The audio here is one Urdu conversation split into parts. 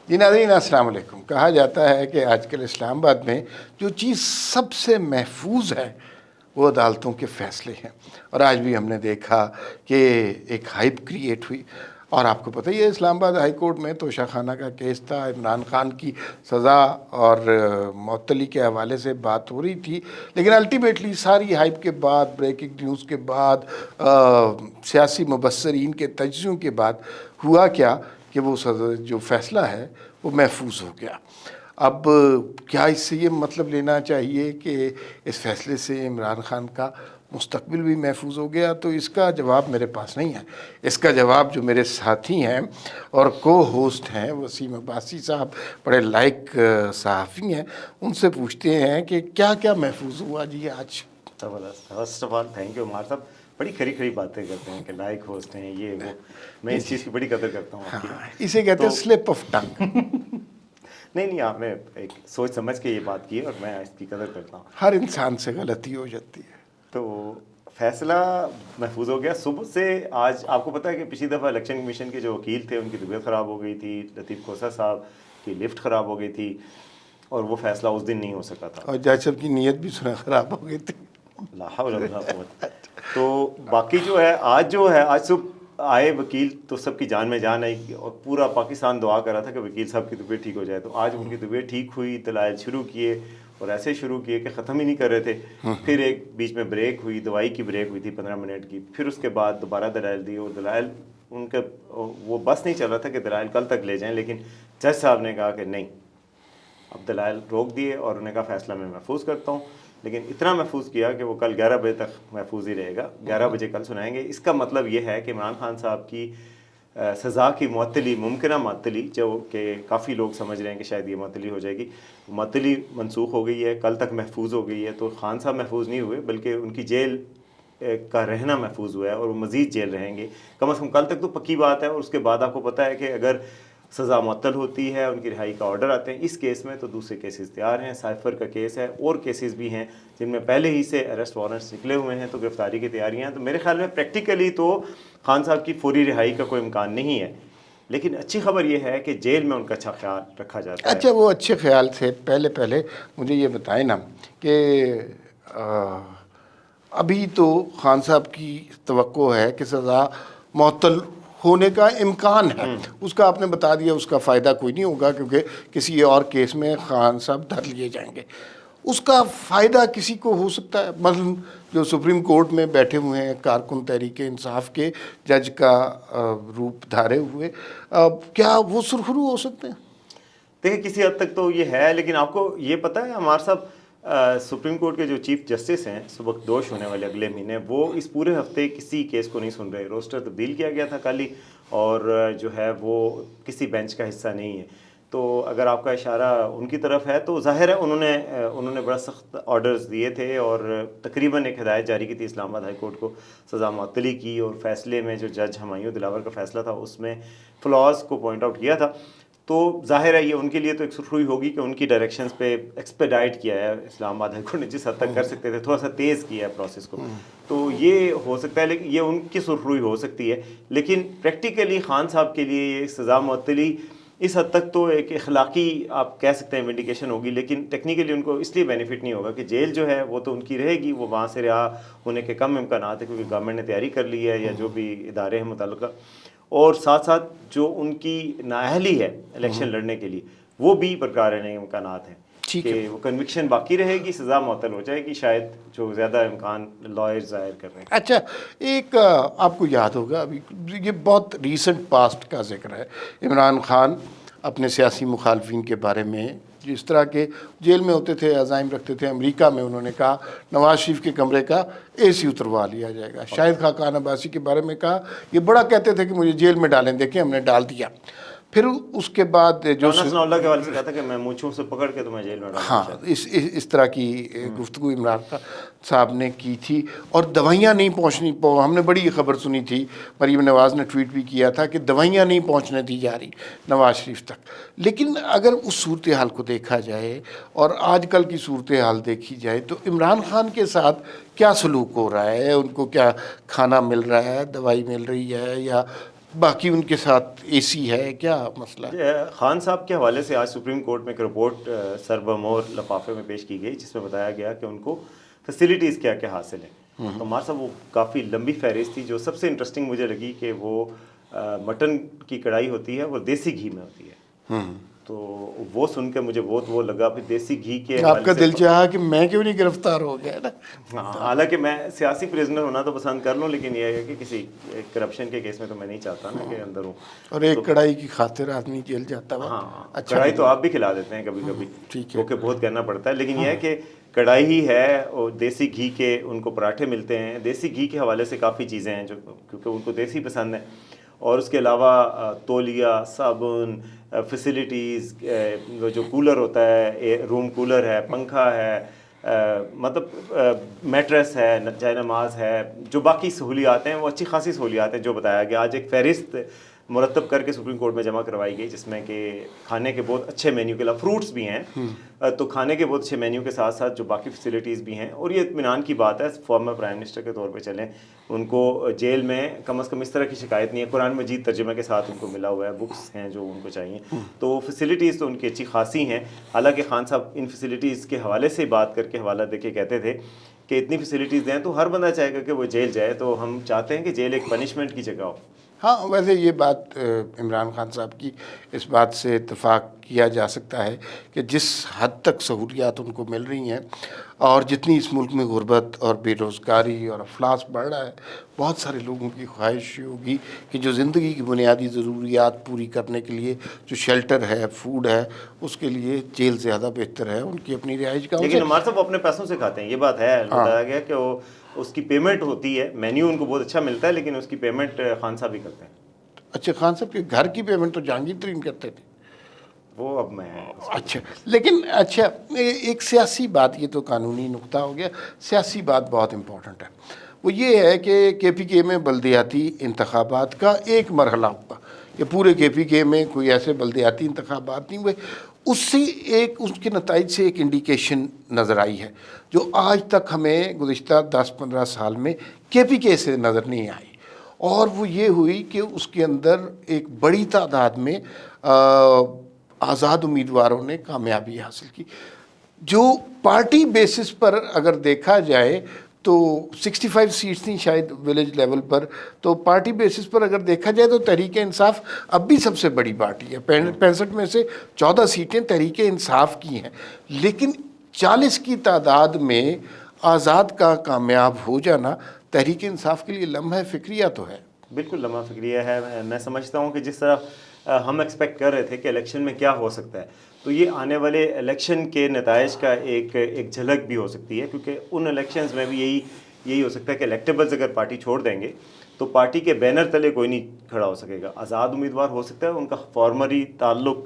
جی ناظرین السلام علیکم. کہا جاتا ہے کہ آج کل اسلام آباد میں جو چیز سب سے محفوظ ہے وہ عدالتوں کے فیصلے ہیں. اور آج بھی ہم نے دیکھا کہ ایک ہائپ کریٹ ہوئی. اور آپ کو پتہ ہی ہے اسلام آباد ہائی کورٹ میں توشہ خانہ کا کیس تھا. عمران خان کی سزا اور معطلی کے حوالے سے بات ہو رہی تھی، لیکن الٹیمیٹلی ساری ہائپ کے بعد، بریکنگ نیوز کے بعد، سیاسی مبصرین کے تجزیوں کے بعد ہوا کیا کہ وہ جو فیصلہ ہے وہ محفوظ ہو گیا. اب کیا اس سے یہ مطلب لینا چاہیے کہ اس فیصلے سے عمران خان کا مستقبل بھی محفوظ ہو گیا؟ تو اس کا جواب میرے پاس نہیں ہے. اس کا جواب جو میرے ساتھی ہیں اور کو ہوسٹ ہیں وسیم عباسی صاحب، بڑے لائق صحافی ہیں، ان سے پوچھتے ہیں کہ کیا کیا محفوظ ہوا جی آج. First of all thank you Ammar صاحب، بڑی کھری کھری باتیں کرتے ہیں کہ لائک ہوسٹ ہیں یہ وہ. میں اس چیز کی بڑی قدر کرتا ہوں آپ کی. اسے کہتے ہیں سلپ آف ٹنگ. نہیں آپ نے ایک سوچ سمجھ کے یہ بات کی ہے اور میں اس کی قدر کرتا ہوں. ہر انسان سے غلطی ہو جاتی ہے. تو فیصلہ محفوظ ہو گیا. صبح سے آج آپ کو پتہ ہے کہ پچھلی دفعہ الیکشن کمیشن کے جو وکیل تھے ان کی طبیعت خراب ہو گئی تھی، لطیف کھوسہ صاحب کی لفٹ خراب ہو گئی تھی اور وہ فیصلہ اس دن نہیں ہو سکا تھا. اور جج صاحب کی نیت بھی خراب ہو گئی تھی. لا حول ولا قوت. تو باقی جو ہے آج صبح آئے وکیل تو سب کی جان میں جان آئی اور پورا پاکستان دعا کر رہا تھا کہ وکیل صاحب کی طبیعت ٹھیک ہو جائے. تو آج ان کی طبیعت ٹھیک ہوئی، دلائل شروع کیے اور ایسے شروع کیے کہ ختم ہی نہیں کر رہے تھے. پھر ایک بیچ میں بریک ہوئی، دوائی کی بریک ہوئی تھی 15 منٹ کی. پھر اس کے بعد دوبارہ دلائل دی اور دلائل ان کا وہ بس نہیں چل رہا تھا کہ دلائل کل تک لے جائیں، لیکن جج صاحب نے کہا کہ نہیں، اب دلائل روک دیے اور انہوں نے کہا فیصلہ میں محفوظ کرتا ہوں. لیکن اتنا محفوظ کیا کہ وہ کل 11 بجے تک محفوظ ہی رہے گا. 11 بجے کل سنائیں گے. اس کا مطلب یہ ہے کہ عمران خان صاحب کی سزا کی معطلی، ممکنہ معطلی، جو کہ کافی لوگ سمجھ رہے ہیں کہ شاید یہ معطلی ہو جائے گی، معطلی منسوخ ہو گئی ہے، کل تک محفوظ ہو گئی ہے. تو خان صاحب محفوظ نہیں ہوئے بلکہ ان کی جیل کا رہنا محفوظ ہوا ہے اور وہ مزید جیل رہیں گے کم از کم کل تک. تو پکی بات ہے. اور اس کے بعد آپ کو پتہ ہے کہ اگر سزا معطل ہوتی ہے، ان کی رہائی کا آرڈر آتے ہیں اس کیس میں، تو دوسرے کیسز تیار ہیں. سائفر کا کیس ہے اور کیسز بھی ہیں جن میں پہلے ہی سے اریسٹ وارنٹس نکلے ہوئے ہیں، تو گرفتاری کی تیاریاں ہیں. تو میرے خیال میں پریکٹیکلی تو خان صاحب کی فوری رہائی کا کوئی امکان نہیں ہے. لیکن اچھی خبر یہ ہے کہ جیل میں ان کا اچھا خیال رکھا جاتا ہے. اچھا، وہ اچھے خیال سے پہلے مجھے یہ بتائیں نا کہ ابھی تو خان صاحب کی توقع ہے کہ سزا معطل ہونے کا امکان ہے. اس کا آپ نے بتا دیا اس کا فائدہ کوئی نہیں ہوگا کیونکہ کسی اور کیس میں خان صاحب دھر لیے جائیں گے. اس کا فائدہ کسی کو ہو سکتا ہے، مثلا جو سپریم کورٹ میں بیٹھے ہوئے ہیں کارکن تحریک انصاف کے، جج کا روپ دھارے ہوئے، کیا وہ سرخرو ہو سکتے ہیں؟ دیکھیں کسی حد تک تو یہ ہے. لیکن آپ کو یہ پتہ ہے ہمارے صاحب سپریم کورٹ کے جو چیف جسٹس ہیں سبکدوش ہونے والے اگلے مہینے، وہ اس پورے ہفتے کسی کیس کو نہیں سن رہے. روسٹر تبدیل کیا گیا تھا کل ہی اور جو ہے وہ کسی بینچ کا حصہ نہیں ہے. تو اگر آپ کا اشارہ ان کی طرف ہے تو ظاہر ہے انہوں نے بڑا سخت آرڈرز دیے تھے اور تقریباً ایک ہدایت جاری کی تھی اسلام آباد ہائی کورٹ کو سزا معطلی کی. اور فیصلے میں جو جج ہمایوں دلاور کا فیصلہ تھا اس میں فلاز کو پوائنٹ آؤٹ کیا تھا. تو ظاہر ہے یہ ان کے لیے تو ایک سرخروئی ہوگی کہ ان کی ڈائریکشنز پہ ایکسپیڈائٹ کیا ہے اسلام آباد ہائی کورٹ نے، جس حد تک کر سکتے تھے تھوڑا سا تیز کیا ہے پروسیس کو. تو یہ ہو سکتا ہے، لیکن یہ ان کی سرخروئی ہو سکتی ہے. لیکن پریکٹیکلی خان صاحب کے لیے یہ سزا معطلی اس حد تک تو ایک اخلاقی آپ کہہ سکتے ہیں ونڈیکیشن ہوگی، لیکن ٹیکنیکلی ان کو اس لیے بینیفٹ نہیں ہوگا کہ جیل جو ہے وہ تو ان کی رہے گی، وہ وہاں سے رہا ہونے کے کم امکانات ہیں کیونکہ گورنمنٹ نے تیاری کر لی ہے یا جو بھی ادارے ہیں متعلقہ. اور ساتھ ساتھ جو ان کی نااہلی ہے الیکشن لڑنے کے لیے وہ بھی برقرار رہنے کے امکانات ہیں کہ وہ کنوکشن باقی رہے گی، سزا معطل ہو جائے گی شاید، جو زیادہ امکان لائر ظاہر کر رہے ہیں. اچھا، ایک آپ کو یاد ہوگا ابھی یہ بہت ریسنٹ پاسٹ کا ذکر ہے، عمران خان اپنے سیاسی مخالفین کے بارے میں جس طرح کے جیل میں ہوتے تھے عزائم رکھتے تھے. امریکہ میں انہوں نے کہا نواز شریف کے کمرے کا اے سی اتروا لیا جائے گا. شاہد خاقان عباسی کے بارے میں کہا، یہ بڑا کہتے تھے کہ مجھے جیل میں ڈالیں، دیکھیں ہم نے ڈال دیا. پھر اس کے بعد جو اللہ کے والد سے کہا تھا کہ میں مونچھوں سے پکڑ کے تمہیں جیل میں ڈالوں. ہاں اس طرح کی گفتگو عمران خان صاحب نے کی تھی. اور دوائیاں نہیں پہنچنی، ہم نے بڑی خبر سنی تھی، مریم نواز نے ٹویٹ بھی کیا تھا کہ دوائیاں نہیں پہنچنے دی جا رہی نواز شریف تک. لیکن اگر اس صورتحال کو دیکھا جائے اور آج کل کی صورتحال دیکھی جائے تو عمران خان کے ساتھ کیا سلوک ہو رہا ہے؟ ان کو کیا کھانا مل رہا ہے، دوائی مل رہی ہے، یا باقی ان کے ساتھ اے سی ہے؟ کیا مسئلہ ہے؟ خان صاحب کے حوالے سے آج سپریم کورٹ میں ایک رپورٹ سربمور لفافے میں پیش کی گئی، جس میں بتایا گیا کہ ان کو فیسیلیٹیز کیا کیا حاصل ہیں. تو ہمارے صاحب وہ کافی لمبی فہرست تھی. جو سب سے انٹرسٹنگ مجھے لگی کہ وہ مٹن کی کڑھائی ہوتی ہے وہ دیسی گھی میں ہوتی ہے. تو وہ سن کے مجھے بہت وہ لگا. پھر دیسی گھی کے آپ کا دل چاہا کہ میں کیوں نہیں گرفتار ہو گیا نا. ہاں، حالانکہ میں سیاسی پرزنر ہونا تو پسند کر لوں، لیکن یہ ہے کہ کسی کرپشن کے کیس میں تو میں نہیں چاہتا نا کہ اندر ہوں. اور ایک کڑھائی کی خاطر آدمی جیل جاتا ہے. ہاں، کڑھائی تو آپ بھی کھلا دیتے ہیں کبھی کبھی، کیونکہ بہت کہنا پڑتا ہے. لیکن یہ ہے کہ کڑھائی ہی ہے اور دیسی گھی کے ان کو پراٹھے ملتے ہیں. دیسی گھی کے حوالے سے کافی چیزیں ہیں جو کیونکہ ان کو دیسی پسند ہے. اور اس کے علاوہ تولیہ، صابن، فیسیلیٹیز، جو کولر ہوتا ہے، روم کولر ہے، پنکھا ہے، مطلب میٹریس ہے، جائے نماز ہے، جو باقی سہولیات ہیں وہ اچھی خاصی سہولیات ہیں جو بتایا گیا. آج ایک فہرست مرتب کر کے سپریم کورٹ میں جمع کروائی گئی، جس میں کہ کھانے کے بہت اچھے مینیو کے علاوہ فروٹس بھی ہیں. تو کھانے کے بہت اچھے مینیو کے ساتھ ساتھ جو باقی فیسیلیٹیز بھی ہیں. اور یہ اطمینان کی بات ہے، فارمر پرائم منسٹر کے طور پہ چلیں، ان کو جیل میں کم از کم اس طرح کی شکایت نہیں ہے. قرآن مجید ترجمے کے ساتھ ان کو ملا ہوا ہے، بکس ہیں جو ان کو چاہیے. تو فیسیلیٹیز تو ان کی اچھی خاصی ہیں. حالانکہ خان صاحب ان فیسیلیٹیز کے حوالے سے بات کر کے حوالہ دے کے کہتے تھے کہ اتنی فیسیلیٹیز دیں تو ہر بندہ چاہے گا کہ وہ جیل جائے. تو ہم چاہتے ہیں کہ جیل ایک پنشمنٹ کی جگہ ہو. ہاں، ویسے یہ بات عمران خان صاحب کی اس بات سے اتفاق کیا جا سکتا ہے کہ جس حد تک سہولیات ان کو مل رہی ہیں اور جتنی اس ملک میں غربت اور بے روزگاری اور افلاس بڑھ رہا ہے، بہت سارے لوگوں کی خواہش ہوگی کہ جو زندگی کی بنیادی ضروریات پوری کرنے کے لیے جو شیلٹر ہے، فوڈ ہے، اس کے لیے جیل زیادہ بہتر ہے ان کی اپنی رہائش گاہ. لیکن ہمارے صاحب اپنے پیسوں سے کھاتے ہیں، یہ بات ہے. بتایا گیا کہ وہ اس کی پیمنٹ ہوتی ہے، مینیو ان کو بہت اچھا ملتا ہے، لیکن اس کی پیمنٹ خان صاحب ہی کرتے ہیں. اچھا، خان صاحب کے گھر کی پیمنٹ تو جہانگیر ترین کرتے تھے. وہ اب میں اچھا، لیکن اچھا ایک سیاسی بات، یہ تو قانونی نقطہ ہو گیا، سیاسی بات بہت امپورٹنٹ ہے. وہ یہ ہے کہ کے پی کے میں بلدیاتی انتخابات کا ایک مرحلہ ہوا. یہ پورے کے پی کے میں کوئی ایسے بلدیاتی انتخابات نہیں ہوئے. اس سے اس کے نتائج سے ایک انڈیکیشن نظر آئی ہے جو آج تک ہمیں گزشتہ 10-15 سال میں کے پی کے سے نظر نہیں آئی. اور وہ یہ ہوئی کہ اس کے اندر ایک بڑی تعداد میں آزاد امیدواروں نے کامیابی حاصل کی. جو پارٹی بیسس پر اگر دیکھا جائے تو 65 سیٹس تھیں شاید ولیج لیول پر. تو پارٹی بیسس پر اگر دیکھا جائے تو تحریک انصاف اب بھی سب سے بڑی پارٹی ہے. 65 میں سے 14 سیٹیں تحریک انصاف کی ہیں. لیکن 40 کی تعداد میں آزاد کا کامیاب ہو جانا تحریک انصاف کے لیے لمحہ فکریہ تو ہے. بالکل لمحہ فکریہ ہے. میں سمجھتا ہوں کہ جس طرح ہم ایکسپیکٹ کر رہے تھے کہ الیکشن میں کیا ہو سکتا ہے، تو یہ آنے والے الیکشن کے نتائج کا ایک جھلک بھی ہو سکتی ہے. کیونکہ ان الیکشنز میں بھی یہی ہو سکتا ہے کہ الیکٹیبلز اگر پارٹی چھوڑ دیں گے تو پارٹی کے بینر تلے کوئی نہیں کھڑا ہو سکے گا. آزاد امیدوار ہو سکتا ہے، ان کا فارمری تعلق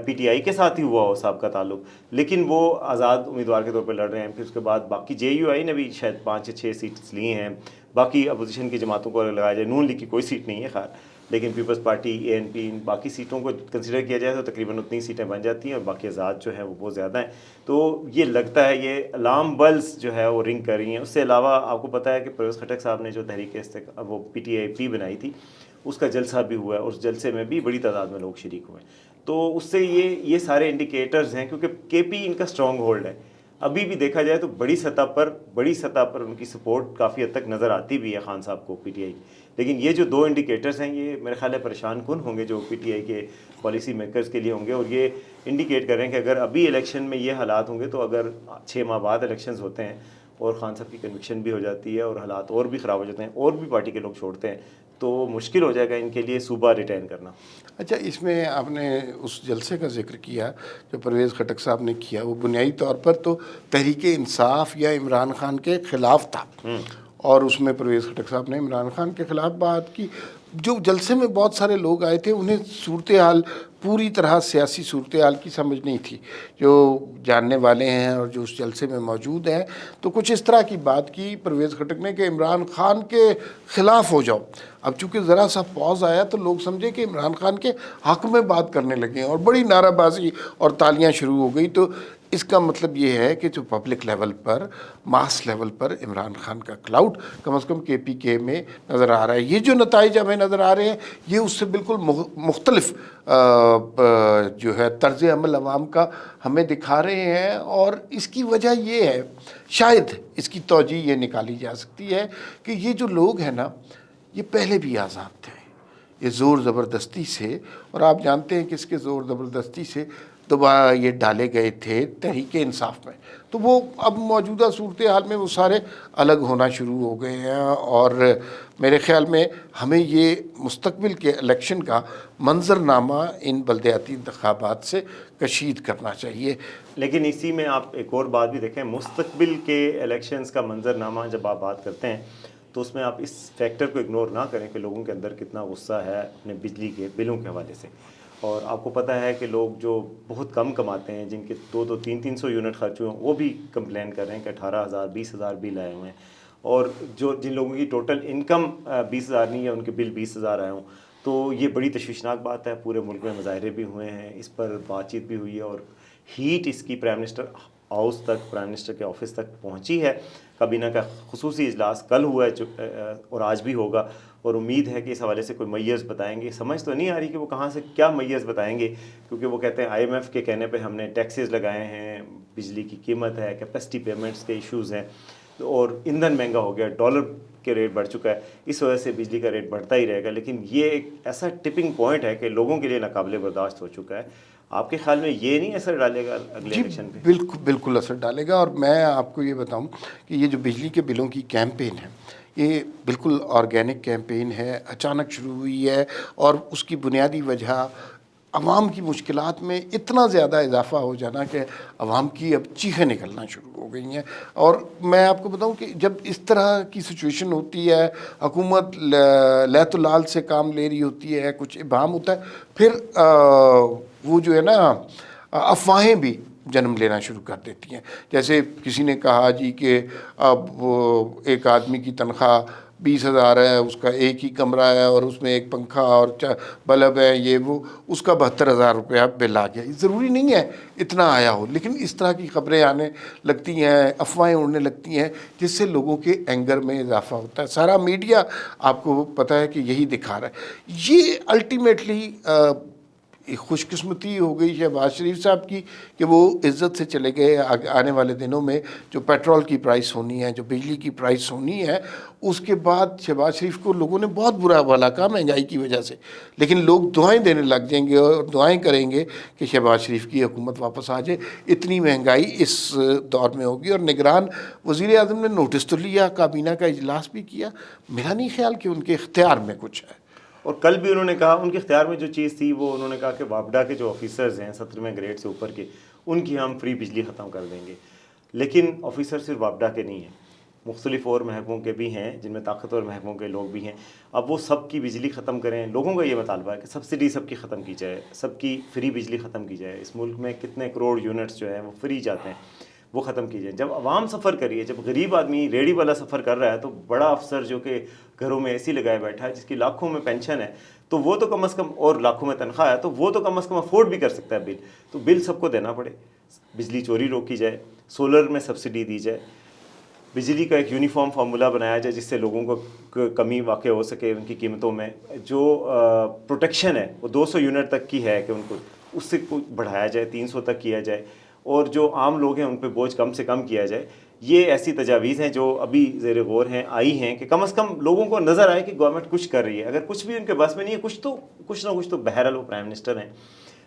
پی ٹی آئی کے ساتھ ہی ہوا ہو صاحب کا تعلق، لیکن وہ آزاد امیدوار کے طور پہ لڑ رہے ہیں. پھر اس کے بعد باقی جے یو آئی نے بھی شاید 5 یا 6 سیٹس لی ہیں. باقی اپوزیشن کی جماعتوں کو لگایا جائے، نون لیگ کی کوئی سیٹ نہیں ہے خیر، لیکن پیپلز پارٹی، اے این پی، ان باقی سیٹوں کو کنسیڈر کیا جائے تو تقریباً اتنی سیٹیں بن جاتی ہیں. اور باقی آزاد جو ہے وہ بہت زیادہ ہیں. تو یہ لگتا ہے یہ الارم بلز جو ہے وہ رنگ کر رہی ہیں. اس سے علاوہ آپ کو پتہ ہے کہ پرویز خٹک صاحب نے جو تحریک وہ پی ٹی آئی پی بنائی تھی، اس کا جلسہ بھی ہوا ہے. اس جلسے میں بھی بڑی تعداد میں لوگ شریک ہوئے. تو اس سے یہ سارے انڈیکیٹرز ہیں، کیونکہ کے پی ان کا اسٹرانگ ہولڈ ہے. ابھی بھی دیکھا جائے تو بڑی سطح پر ان کی سپورٹ کافی حد تک نظر آتی بھی ہے خان صاحب کو پی ٹی آئی. لیکن یہ جو 2 انڈیکیٹرز ہیں یہ میرے خیال ہے پریشان کن ہوں گے جو پی ٹی آئی کے پالیسی میکرز کے لیے ہوں گے. اور یہ انڈیکیٹ کر رہے ہیں کہ اگر ابھی الیکشن میں یہ حالات ہوں گے تو اگر 6 ماہ بعد الیکشنز ہوتے ہیں اور خان صاحب کی کنوکشن بھی ہو جاتی ہے اور حالات اور بھی خراب ہو جاتے ہیں اور بھی پارٹی کے لوگ چھوڑتے ہیں تو مشکل ہو جائے گا ان کے لیے صوبہ ریٹین کرنا. اچھا، اس میں آپ نے اس جلسے کا ذکر کیا جو پرویز خٹک صاحب نے کیا، وہ بنیادی طور پر تو تحریک انصاف یا عمران خان کے خلاف تھا. اور اس میں پرویز خٹک صاحب نے عمران خان کے خلاف بات کی. جو جلسے میں بہت سارے لوگ آئے تھے انہیں صورتحال پوری طرح سیاسی صورتحال کی سمجھ نہیں تھی. جو جاننے والے ہیں اور جو اس جلسے میں موجود ہیں تو کچھ اس طرح کی بات کی پرویز خٹک نے کہ عمران خان کے خلاف ہو جاؤ. اب چونکہ ذرا سا پاز آیا تو لوگ سمجھے کہ عمران خان کے حق میں بات کرنے لگے اور بڑی نعرہ بازی اور تالیاں شروع ہو گئی. تو اس کا مطلب یہ ہے کہ جو پبلک لیول پر ماس لیول پر عمران خان کا کلاؤڈ کم از کم KPK میں نظر آ رہا ہے. یہ جو نتائج ہمیں نظر آ رہے ہیں یہ اس سے بالکل مختلف جو ہے طرز عمل عوام کا ہمیں دکھا رہے ہیں. اور اس کی وجہ یہ ہے شاید اس کی توجہ یہ نکالی جا سکتی ہے کہ یہ جو لوگ ہیں نا یہ پہلے بھی آزاد تھے. یہ زور زبردستی سے، اور آپ جانتے ہیں کہ اس کے زور زبردستی سے دوبارہ یہ ڈالے گئے تھے تحریک انصاف میں. تو وہ اب موجودہ صورتحال میں وہ سارے الگ ہونا شروع ہو گئے ہیں. اور میرے خیال میں ہمیں یہ مستقبل کے الیکشن کا منظرنامہ ان بلدیاتی انتخابات سے کشید کرنا چاہیے. لیکن اسی میں آپ ایک اور بات بھی دیکھیں، مستقبل کے الیکشنز کا منظرنامہ جب آپ بات کرتے ہیں تو اس میں آپ اس فیکٹر کو اگنور نہ کریں کہ لوگوں کے اندر کتنا غصہ ہے اپنے بجلی کے بلوں کے حوالے سے. اور آپ کو پتہ ہے کہ لوگ جو بہت کم کماتے ہیں، جن کے 200-300 یونٹ خرچ ہوئے ہیں، وہ بھی کمپلین کر رہے ہیں کہ 18,000 20,000 بل آئے ہوئے ہیں. اور جن لوگوں کی ٹوٹل انکم 20,000 نہیں ہے ان کے بل 20,000 آئے ہوں. تو یہ بڑی تشویشناک بات ہے. پورے ملک میں مظاہرے بھی ہوئے ہیں، اس پر بات چیت بھی ہوئی ہے، اور ہیٹ اس کی پرائم منسٹر ہاؤس تک، پرائم منسٹر کے آفس تک پہنچی ہے. کابینہ کا خصوصی اجلاس کل ہوا ہے اور آج بھی ہوگا، اور امید ہے کہ اس حوالے سے کوئی میز بتائیں گے. سمجھ تو نہیں آ رہی کہ وہ کہاں سے کیا میز بتائیں گے، کیونکہ وہ کہتے ہیں IMF کے کہنے پہ ہم نے ٹیکسز لگائے ہیں، بجلی کی قیمت ہے، کیپیسٹی پیمنٹس کے ایشوز ہیں، اور ایندھن مہنگا ہو گیا، ڈالر کے ریٹ بڑھ چکا ہے، اس وجہ سے بجلی کا ریٹ بڑھتا ہی رہے گا. لیکن یہ ایک ایسا ٹپنگ پوائنٹ ہے کہ لوگوں کے لیے ناقابل برداشت ہو چکا ہے. آپ کے خیال میں یہ نہیں اثر ڈالے گا اگلے الیکشن پہ؟ بالکل اثر ڈالے گا. اور میں آپ کو یہ بتاؤں کہ یہ جو بجلی کے بلوں کی کیمپین ہے یہ بالکل آرگینک کیمپین ہے، اچانک شروع ہوئی ہے. اور اس کی بنیادی وجہ عوام کی مشکلات میں اتنا زیادہ اضافہ ہو جانا کہ عوام کی اب چیخیں نکلنا شروع ہو گئی ہیں. اور میں آپ کو بتاؤں کہ جب اس طرح کی سچویشن ہوتی ہے، حکومت لیت و لال سے کام لے رہی ہوتی ہے، کچھ ابہام ہوتا ہے، پھر وہ جو ہے نا افواہیں بھی جنم لینا شروع کر دیتی ہیں. جیسے کسی نے کہا جی کہ اب وہ ایک آدمی کی تنخواہ 20,000 ہے، اس کا ایک ہی کمرہ ہے اور اس میں ایک پنکھا اور بلب ہے، یہ وہ، اس کا 72,000 روپیہ بل آ گیا. ضروری نہیں ہے اتنا آیا ہو، لیکن اس طرح کی خبریں آنے لگتی ہیں، افواہیں اڑنے لگتی ہیں، جس سے لوگوں کے اینگر میں اضافہ ہوتا ہے. سارا میڈیا آپ کو پتہ ہے کہ یہی دکھا رہا ہے. یہ الٹیمیٹلی خوش قسمتی ہو گئی شہباز شریف صاحب کی کہ وہ عزت سے چلے گئے. آنے والے دنوں میں جو پیٹرول کی پرائس ہونی ہے، جو بجلی کی پرائس ہونی ہے، اس کے بعد شہباز شریف کو لوگوں نے بہت برا بھلا کہا مہنگائی کی وجہ سے. لیکن لوگ دعائیں دینے لگ جائیں گے اور دعائیں کریں گے کہ شہباز شریف کی حکومت واپس آ جائے. اتنی مہنگائی اس دور میں ہوگی. اور نگران وزیر اعظم نے نوٹس تو لیا، کابینہ کا اجلاس بھی کیا. میرا نہیں خیال کہ ان کے اختیار میں کچھ ہے. اور کل بھی انہوں نے کہا، ان کے اختیار میں جو چیز تھی وہ انہوں نے کہا کہ وابڈا کے جو آفیسرز ہیں 17ویں گریڈ سے اوپر کے، ان کی ہم فری بجلی ختم کر دیں گے. لیکن آفیسر صرف وابڈا کے نہیں ہیں، مختلف اور محکموں کے بھی ہیں جن میں طاقتور محکموں کے لوگ بھی ہیں. اب وہ سب کی بجلی ختم کریں. لوگوں کا یہ مطالبہ ہے کہ سبسڈی سب کی ختم کی جائے، سب کی فری بجلی ختم کی جائے. اس ملک میں کتنے کروڑ یونٹس جو ہیں وہ فری جاتے ہیں، وہ ختم کی جائے. جب عوام سفر کریے، جب غریب آدمی ریڑھی والا سفر کر رہا ہے، تو بڑا افسر جو کہ گھروں میں AC لگائے بیٹھا ہے، جس کی لاکھوں میں پینشن ہے، تو وہ تو کم از کم، اور لاکھوں میں تنخواہ ہے، تو وہ تو کم از کم افورڈ بھی کر سکتا ہے بل. تو بل سب کو دینا پڑے، بجلی چوری روکی جائے، سولر میں سبسڈی دی جائے، بجلی کا ایک یونیفارم فارمولا بنایا جائے جس سے لوگوں کو کمی واقع ہو سکے ان کی قیمتوں میں. جو پروٹیکشن ہے وہ 200 یونٹ تک کی ہے کہ ان کو اس سے بڑھایا جائے، 300 تک کیا جائے، اور جو عام لوگ ہیں ان پہ بوجھ کم سے کم کیا جائے. یہ ایسی تجاویز ہیں جو ابھی زیر غور ہیں، آئی ہیں، کہ کم از کم لوگوں کو نظر آئے کہ گورنمنٹ کچھ کر رہی ہے. اگر کچھ بھی ان کے بس میں نہیں ہے، کچھ نہ کچھ تو بہرحال وہ پرائم منسٹر ہیں،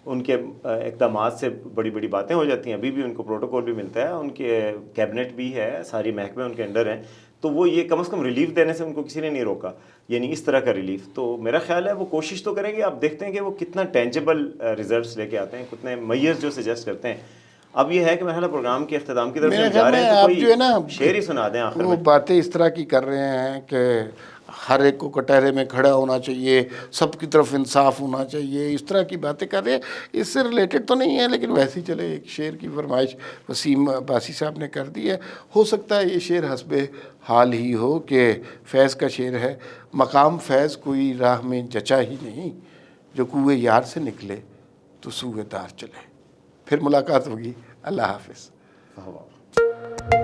ان کے اقدامات سے بڑی بڑی باتیں ہو جاتی ہیں. ابھی بھی ان کو پروٹوکول بھی ملتا ہے، ان کے کیبنٹ بھی ہے، ساری محکمے ان کے انڈر ہیں. تو وہ یہ کم از کم ریلیف دینے سے ان کو کسی نے نہیں روکا، یعنی اس طرح کا ریلیف. تو میرا خیال ہے وہ کوشش تو کریں گے. آپ دیکھتے ہیں کہ وہ کتنا ٹینجیبل ریزلٹس لے کے آتے ہیں، کتنے میئرز جو سجیسٹ کرتے ہیں. اب یہ ہے کہ میرا پروگرام کے اختتام کی طرف میرے ہم جا خیال رہے میں ہیں، تو آپ جو ہے نا کوئی شعر ہی سنا دیں آخر وہ میں. باتیں اس طرح کی کر رہے ہیں کہ ہر ایک کو کٹہرے میں کھڑا ہونا چاہیے، سب کی طرف انصاف ہونا چاہیے، اس طرح کی باتیں کر رہے ہیں. اس سے ریلیٹڈ تو نہیں ہے، لیکن ویسے ہی چلے ایک شعر کی فرمائش وسیم عباسی صاحب نے کر دی ہے. ہو سکتا ہے یہ شعر حسب حال ہی ہو کہ فیض کا شعر ہے. مقام فیض کوئی راہ میں جچا ہی نہیں، جو کوئے یار سے نکلے تو سوئے دار چلے. پھر ملاقات ہوگی. اللہ حافظ. واہ واہ.